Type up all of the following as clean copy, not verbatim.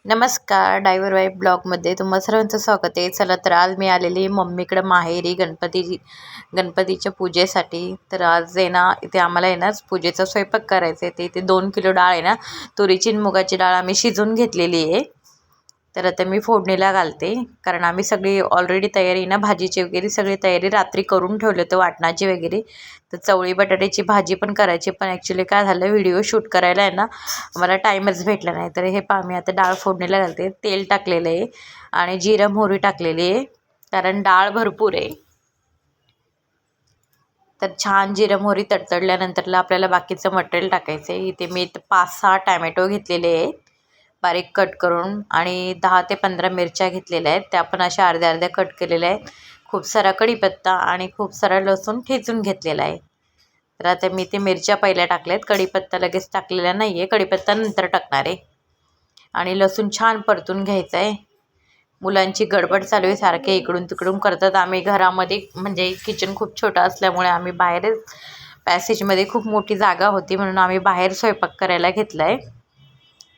नमस्कार. Driver wife ब्लॉगमध्ये तुम्हा सर्वांचं स्वागत आहे. चला तर आज मी आलेली मम्मीकडे माहेरी गणपतीच्या पूजेसाठी. तर आज आहे ना इथे आम्हाला आहे ना पूजेचा स्वयंपाक करायचा आहे. ते इथे 2 किलो डाळ आहे ना, तुरीची आणि मुगाची डाळ आम्ही शिजवून घेतलेली आहे. तर आता मी फोडणीला घालते, कारण आम्ही सगळी ऑलरेडी तयारी ना भाजीची वगैरे सगळी तयारी रात्री करून ठेवली होती, वाटणाची वगैरे. तर चवळी बटाट्याची भाजी पण करायची, पण ॲक्च्युली काय झालं, व्हिडिओ शूट करायला आहे ना मला टाईमच भेटला नाही. तर हे पहा, मी आता डाळ फोडणीला घालते. तेल टाकलेलं आहे आणि जिरं मोहरी टाकलेली आहे, कारण डाळ भरपूर आहे. तर छान जिरं मोहरी तडतडल्यानंतरला आपल्याला बाकीचं मटेरियल टाकायचं आहे. इथे मी 5-6 टॅमॅटो घेतलेले आहेत बारीक कट करून, आणि 10 ते 15 मिरच्या घेतलेल्या आहेत, त्या पण अशा अर्ध्या अर्ध्या कट केलेल्या आहेत. खूप सारा कढीपत्ता आणि खूप सारा लसूण ठेचून घेतलेला आहे. तर आता मी ते मिरच्या पहिल्या टाकल्यात, कढीपत्ता लगेच टाकलेला नाही आहे, कढीपत्ता नंतर टाकणार आहे. आणि लसूण छान परतून घ्यायचं आहे. मुलांची गडबड चालू आहे, सारखे इकडून तिकडून करतात. आम्ही घरामध्ये म्हणजे किचन खूप छोटं असल्यामुळे आम्ही बाहेरच, पॅसेजमध्ये खूप मोठी जागा होती म्हणून आम्ही बाहेर स्वयंपाक करायला घेतला आहे.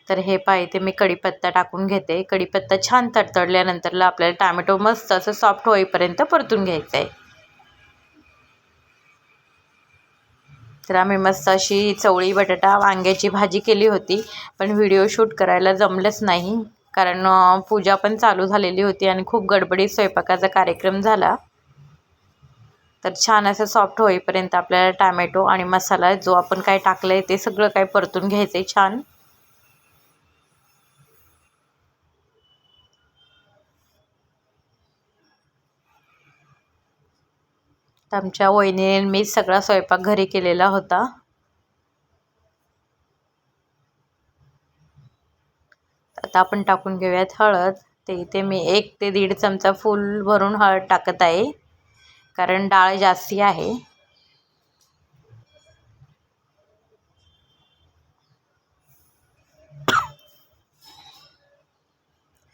तर हे इथे मी कढीपत्ता टाकून घेते. कढीपत्ता छान तडतडल्यानंतरला आपल्याला टॅमॅटो मस्त असं सॉफ्ट होईपर्यंत परतून घ्यायचं आहे. तर आम्ही मस्त अशी चवळी बटाटा वांग्याची भाजी केली होती, पण व्हिडिओ शूट करायला जमलंच नाही, कारण पूजा पण चालू झालेली होती आणि खूप गडबडीत स्वयंपाकाचा कार्यक्रम झाला. तर छान असं सॉफ्ट होईपर्यंत आपल्याला टॅमॅटो आणि मसाला जो आपण काय टाकलं आहे ते सगळं काय परतून घ्यायचं आहे छान. तर आमच्या वहिनीने मी सगळा स्वयंपाक घरी केलेला होता. आता आपण टाकून घेऊयात हळद. ते इथे मी 1 ते 1.5 चमचा फुल भरून हळद टाकत आहे, कारण डाळ जास्ती आहे.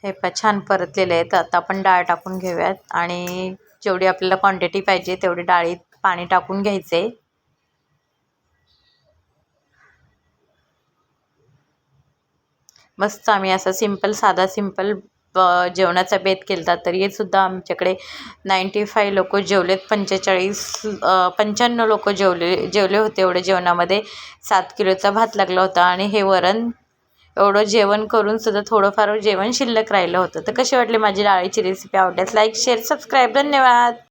हे छान परतलेले आहेत. आता आपण डाळ टाकून घेऊयात आणि जेवढी आपल्याला क्वांटिटी पाहिजे तेवढी डाळीत पाणी टाकून घ्यायचे. मस्त आम्ही असा साधा सिंपल जेवणाचा बेत केला. तरी सुद्धा आमच्याकडे 95 लोक जेवलेत. 95 लोक जेवले होते. एवढे जेवणामध्ये 7 किलोचा भात लागला होता आणि हे वरण. एवढं जेवण करून सुद्धा थोडंफार जेवण शिल्लक राहिलं होतं. तर कशी वाटली माझी डाळीची रेसिपी? आवडल्यास लाईक, शेअर, सबस्क्राईब. धन्यवाद.